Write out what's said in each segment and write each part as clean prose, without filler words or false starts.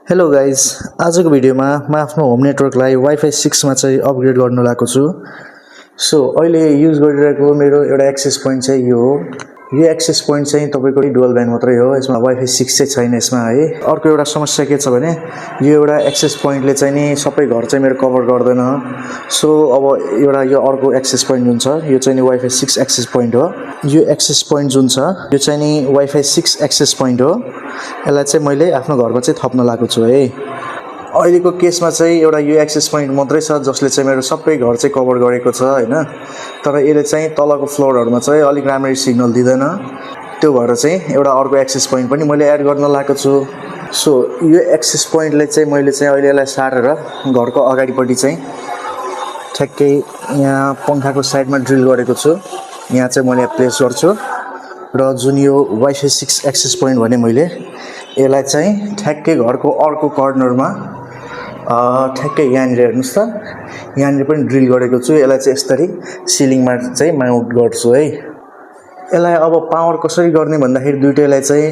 Hello guys आजको भिडियोमा म आफ्नो होम नेटवर्कलाई वाइफाई 6 मा चाहिँ अपग्रेड गर्न लागेको छु। सो अहिले युज गरिरहेको मेरो एउटा एक्सेस पोइन्ट चाहिँ यो हो। यो एक्सेस पोइन्ट चाहिँ तपाईको डुअल ब्यान्ड मात्रै हो, यसमा वाइफाई 6 चाहिँ छैन यसमा है। अर्को एउटा समस्या के छ भने यो एउटा एक्सेस पोइन्टले चाहिँ नि सबै घर चाहिँ मेरो कभर गर्दैन। सो अब एउटा यो अर्को एक्सेस पोइन्ट जुन छ यो चाहिँ नि वाइफाई 6 एक्सेस पोइन्ट हो। यो एक्सेस पोइन्ट जुन छ यो चाहिँ नि वाइफाई 6 एक्सेस पोइन्ट हो। यसलाई चाहिँ मैले आफ्नो घरमा चाहिँ थप्न लागेको छु है। अहिलेको केसमा चाहिँ एउटा यो एक्सेस पोइन्ट मात्रै छ जसले चाहिँ मेरो सबै घर चाहिँ कभर गरेको छ हैन। तर यसले चाहिँ तलको फ्लोरहरुमा चाहिँ अलिक राम्ररी सिग्नल दिदैन। त्यो भएर चाहिँ एउटा अर्को एक्सेस पोइन्ट पनि मैले एड गर्न लागेको छु। सो यो एक्सेस पोइन्टले चाहिँ मैले चाहिँ अहिले यसलाई सारेर घरको अगाडिपट्टि चाहिँ ठ्याक्कै यहाँ पंखाको साइडमा ड्रिल गरेको छु। यहाँ चाहिँ मैले प्लेस गर्छु र जुन यो वाइफाई 6 एक्सेस पोइन्ट भने मैले यसलाई चाहिँ ठ्याक्कै घरको अर्को कर्नरमा ठ्याक्कै यहाँनिर हेर्नुस् त यहाँनिर पनि ड्रिल गरेको छु। यसलाई चाहिँ यसरी सिलिङमा चाहिँ माउन्ट गर्छु है। यसलाई अब पावर कसरी गर्ने भन्दाखेरि दुईटैलाई चाहिँ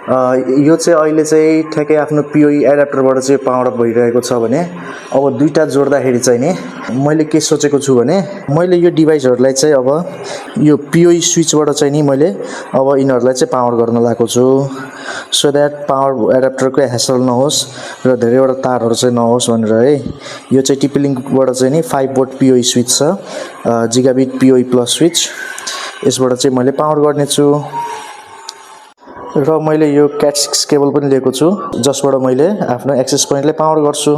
यो चाहिँ अहिले चाहिँ ठ्याक्कै आफ्नो पिओई एडाप्टरबाट चाहिँ पावर अप भइरहेको छ भने अब दुईटा जोड्दाखेरि चाहिँ नि मैले के सोचेको छु भने मैले यो डिभाइसहरुलाई चाहिँ अब यो पिओई स्विचबाट चाहिँ नि मैले अब यिनहरुलाई चाहिँ पावर गर्न लागेको छु। सो दैट पावर एडाप्टरको ह्यासल नहोस् र धेरैवटा तारहरु चाहिँ नहोस् भनेर है। यो चाहिँ टिपी लिंकबाट चाहिँ नि 5 वोल्ट पिओई स्विच छ, जिगाबिट पिओई प्लस स्विच। यसबाट चाहिँ मैले पावर गर्ने छु र मैले यो क्याट 6 केबल पनि लिएको छु जसबाट मैले आफ्नो एक्सेस पोइन्टले पावर गर्छु।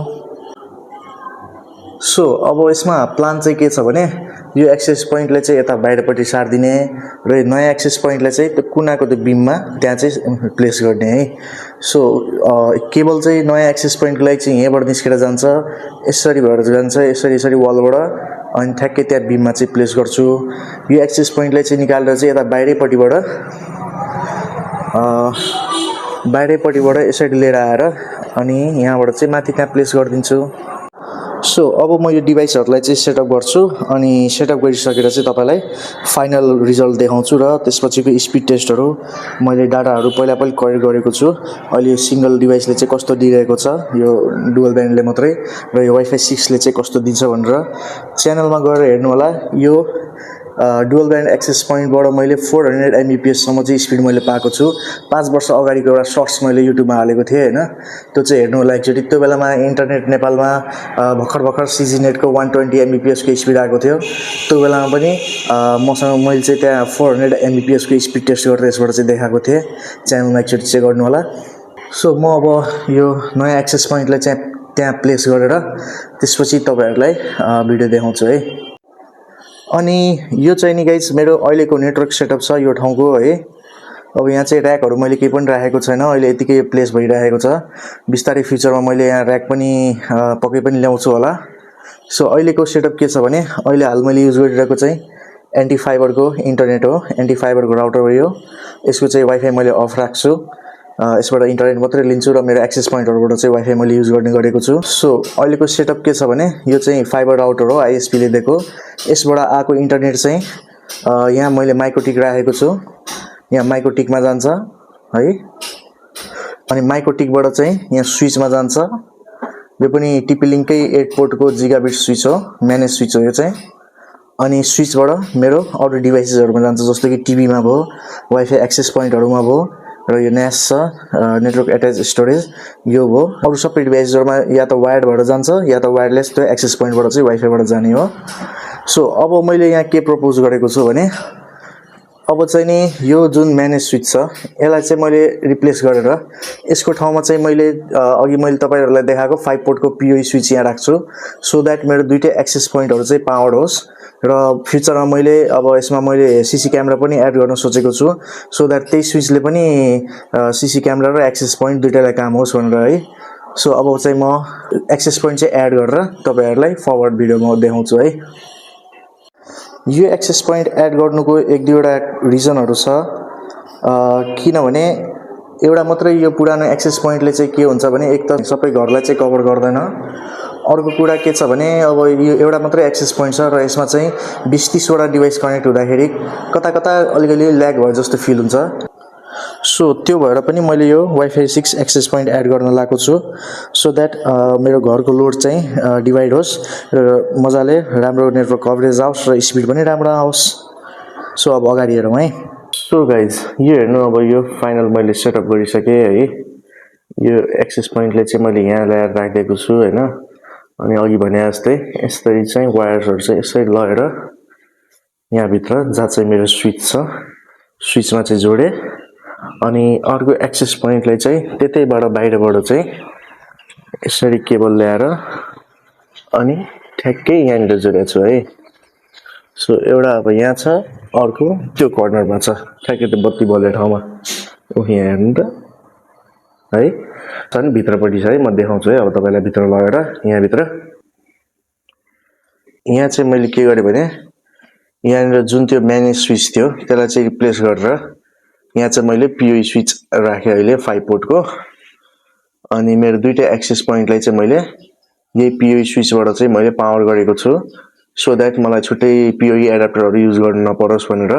सो अब यसमा प्लान चाहिँ के छ भने यो एक्सेस पोइन्टले चाहिँ यता बाहिरपट्टि सार्दिने र नयाँ एक्सेस पोइन्टले चाहिँ त्यो कुनाको त्यो बीममा त्यहाँ चाहिँ प्लेस गर्ने है। सो केबल चाहिँ नयाँ एक्सेस पोइन्टको लागि चाहिँ यहाँबाट निस्केर जान्छ, यसरी भएर जान्छ, यसरी वलबाट अनि ठ्याक्कै त्यहाँ बीममा चाहिँ प्लेस गर्छु। यो एक्सेस पोइन्टलाई चाहिँ निकालेर चाहिँ यता बाहिरैपट्टिबाट यसरी लिएर आएर अनि यहाँबाट चाहिँ माथि त्यहाँ प्लेस गरिदिन्छु। सो अब म यो डिभाइसहरुलाई चाहिँ सेटअप गर्छु अनि सेटअप गरिसकेर चाहिँ तपाईलाई फाइनल रिजल्ट देखाउँछु र त्यसपछिको स्पिड टेस्टहरु मैले डाटाहरु पहिला कलेक्ट गरेको छु। अहिले सिंगल डिभाइसले चाहिँ कस्तो दिइरहेको छ यो डुअल ब्यान्डले मात्रै र यो वाइफाई 6 ले चाहिँ कस्तो दिन्छ भनेर च्यानलमा गएर हेर्नु होला। यो डुअल ब्यान्ड एक्सेस पोइन्टबाट मैले 400 एमबीपीएस सम्म चाहिँ स्पिड मैले पाएको छु। 5 वर्ष अगाडिको एउटा शर्ट्स मैले युट्युबमा हालेको थिएँ हैन, त्यो चाहिँ हेर्नु होला एकचोटी। त्यो बेलामा इन्टरनेट नेपालमा भर्खर सीजी नेटको 120 एमबीपीएस को स्पिड आएको थियो। त्यो बेलामा पनि मसँग मैले चाहिँ त्यहाँ 400 एमबीपीएस को स्पिड टेस्ट गरेर यसबाट चाहिँ देखाएको थिएँ। च्यानलमा एकचोटी चेक गर्नु होला। सो म अब यो नयाँ एक्सेस पोइन्टलाई चाहिँ त्यहाँ प्लेस गरेर त्यसपछि तपाईहरुलाई भिडियो देखाउँछु है। अनि यो चाहिँ नि गाइस मेरो अहिलेको नेटवर्क सेटअप छ यो ठाउँको है। अब यहाँ चाहिँ र्याकहरु मैले केही पनि राखेको छैन, अहिले यतिकै प्लेस भइरहेको छ। बिस्तारै फ्युचरमा मैले यहाँ र्याक पनि पक्कै पनि ल्याउँछु होला। सो अहिलेको सेटअप के छ भने अहिले हाल मैले युज गरिरहेको चाहिँ एन्टी फाइबरको इन्टरनेट हो, एन्टी फाइबरको राउटर हो यो। यसको चाहिँ वाइफाई मैले अफ राख्छु, यसबाट इन्टरनेट मात्रै लिन्छु र मेरो एक्सेस पोइन्टहरुबाट चाहिँ वाइफाई मैले युज गर्ने गरेको छु। सो अहिलेको सेटअप के छ भने यो चाहिँ फाइबर राउटर हो, आईएसपी ले दिएको। यसबाट आएको इन्टरनेट चाहिँ यहाँ मैले माइक्रोटिक राखेको छु, यहाँ माइक्रोटिकमा जान्छ है। अनि माइक्रोटिकबाट चाहिँ यहाँ स्विचमा जान्छ। यो पनि टिपी लिंककै 8 पोर्टको जिगाबिट स्विच हो, म्यानेज स्विच हो यो चाहिँ। अनि स्विचबाट मेरो अरु डिभाइसेसहरुमा जान्छ जस्तो कि टिभीमा भयो, वाइफाई एक्सेस पोइन्टहरुमा भयो र यो NAS छ, नेटवर्क अट्याच स्टोरेज यो भयो। अरु सबै डिभाइसहरुमा या त वायर्ड भएर जान्छ या त वायरलेस त्यो एक्सेस पोइन्टबाट चाहिँ वाइफाईबाट जाने हो। सो अब मैले यहाँ के प्रपोज गरेको छु भने अब चाहिँ नि यो जुन म्यानेज स्विच छ यसलाई चाहिँ मैले रिप्लेस गरेर यसको ठाउँमा चाहिँ मैले अघि मैले तपाईहरुलाई देखाएको 5 पोर्टको पिओई स्विच यहाँ राख्छु सो दैट मेरो दुईटै एक्सेस पोइन्टहरु चाहिँ पावर होस्। र फ्युचरमा मैले अब यसमा मैले सीसी क्यामेरा पनि एड गर्न सोचेको छु सो दैट त्यही स्विचले पनि सीसी क्यामेरा र एक्सेस पोइन्ट दुईटैलाई काम होस् भनेर है। सो अब चाहिँ म एक्सेस पोइन्ट चाहिँ एड गरेर तपाईहरुलाई फरवर्ड भिडियोमा देखाउँछु है। यो एक्सेस पोइन्ट एड गर्नुको एक दुईवटा रिजनहरु छ, किनभने एउटा मात्रै यो पुरानो एक्सेस पोइन्टले चाहिँ के हुन्छ भने एक त सबै घरलाई चाहिँ कभर गर्दैन। अर्को कुरा के छ भने अब यो एउटा मात्रै एक्सेस पोइन्ट छ र यसमा चाहिँ 20-30 वटा डिभाइस कनेक्ट हुँदाखेरि कता कता अलिकति ल्याग भयो जस्तो फिल हुन्छ। सो त्यो भएर पनि मैले यो वाइफाई 6 एक्सेस पोइन्ट एड गर्न लागेको छु सो द्याट मेरो घरको लोड चाहिँ डिभाइड होस् र मजाले राम्रो नेटवर्क कभरेज आओस् र स्पिड पनि राम्रो आओस्। सो अब अगाडि हेरौँ है। सो गाइज यो हेर्नु, अब यो फाइनल मैले सेटअप गरिसकेँ है। यो एक्सेस पोइन्टले चाहिँ मैले यहाँ ल्याएर राखिदिएको छु होइन। अनि अघि भने जस्तै यसरी चाहिँ वायर्सहरू चाहिँ यसरी लगेर यहाँभित्र जहाँ चाहिँ मेरो स्विच छ स्विचमा चाहिँ जोडेँ। अनि अर्को एक्सेस पोइन्टलाई चाहिँ त्यतैबाट बाहिरबाट चाहिँ यसरी केबल ल्याएर अनि ठ्याक्कै यहाँनिर जोडेको छु है। सो एउटा अब यहाँ छ, अर्को त्यो कर्नरमा छ, ठ्याक्कै त्यो बत्ती बल्ने ठाउँमा। यहाँ हेर्नु त है, झन् भित्रपट्टि छ है। म देखाउँछु है अब तपाईँलाई भित्र लगेर। यहाँ चाहिँ मैले के गरेँ भने यहाँनिर जुन त्यो म्यानेज स्विच थियो त्यसलाई चाहिँ रिप्लेस गरेर यहाँ चाहिँ मैले पिओई स्विच राखेँ अहिले 5 पोर्टको। अनि मेरो दुईटै एक्सेस पोइन्टलाई चाहिँ मैले यही पिओई स्विचबाट चाहिँ मैले पावर गरेको छु सो द्याट मलाई छुट्टै पिओई एडाप्टरहरू युज गर्नु नपरोस् भनेर।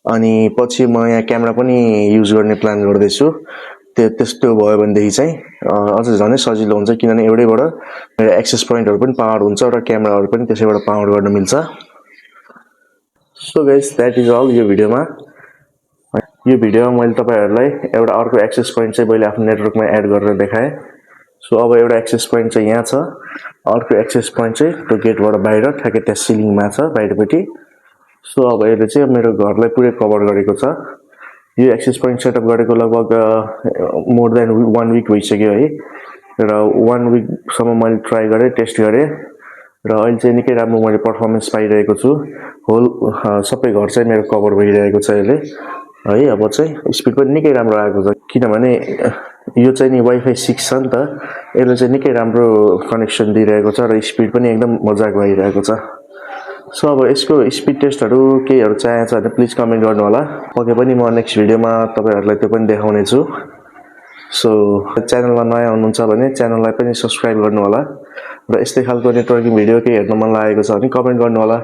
अनि पछि म यहाँ क्यामेरा पनि युज गर्ने प्लान गर्दैछु। त्यस्तो भयो भनेदेखि चाहिँ अझ झनै सजिलो हुन्छ, किनभने एउटैबाट मेरो एक्सेस पोइन्टहरू पनि पावर हुन्छ र क्यामेराहरू पनि त्यसैबाट पावर गर्न मिल्छ। So guys that is all यो भिडियोमा। यो भिडियोमा मैले तपाईहरुलाई एउटा अर्को एक्सेस पोइन्ट चाहिँ मैले आफ्नो नेटवर्कमा एड गरेर देखाएँ। सो अब एउटा एक्सेस पोइन्ट चाहिँ यहाँ छ, अर्को एक्सेस पोइन्ट चाहिँ त्यो गेटबाट बाहिर ठ्याक्कै त्यहाँ सिलिङमा छ बाहिरपट्टि। सो अब यसले चाहिँ मेरो घरलाई पुरै कभर गरेको छ। यो एक्सेस पोइन्ट सेटअप गरेको लगभग मोर देन 1 विक भइसक्यो है। र 1 विकसम्म मैले ट्राई गरेँ, टेस्ट गरेँ र अहिले चाहिँ निकै राम्रो मैले पर्फर्मेन्स पाइरहेको छु। होल सबै घर चाहिँ मेरो कभर भइरहेको छ अहिले है। अब चाहिँ स्पिड पनि निकै राम्रो आएको छ, किनभने यो चाहिँ नि वाइफाई 6 छ नि त, यसले चाहिँ निकै राम्रो कनेक्सन दिइरहेको छ र स्पिड पनि एकदम मजाको आइरहेको छ। सो अब यसको स्पिड टेस्टहरू केहीहरू चाहिएको छ भने प्लिज कमेन्ट गर्नु होला। पक्कै पनि म नेक्स्ट भिडियोमा तपाईहरुलाई त्यो पनि देखाउने छु। सो च्यानलमा नयाँ हुनुहुन्छ भने च्यानललाई पनि सब्स्क्राइब गर्नु होला र यस्तै खालको नेटवर्किङ भिडियो केही हेर्न मन लागेको छ भने कमेन्ट गर्नु होला।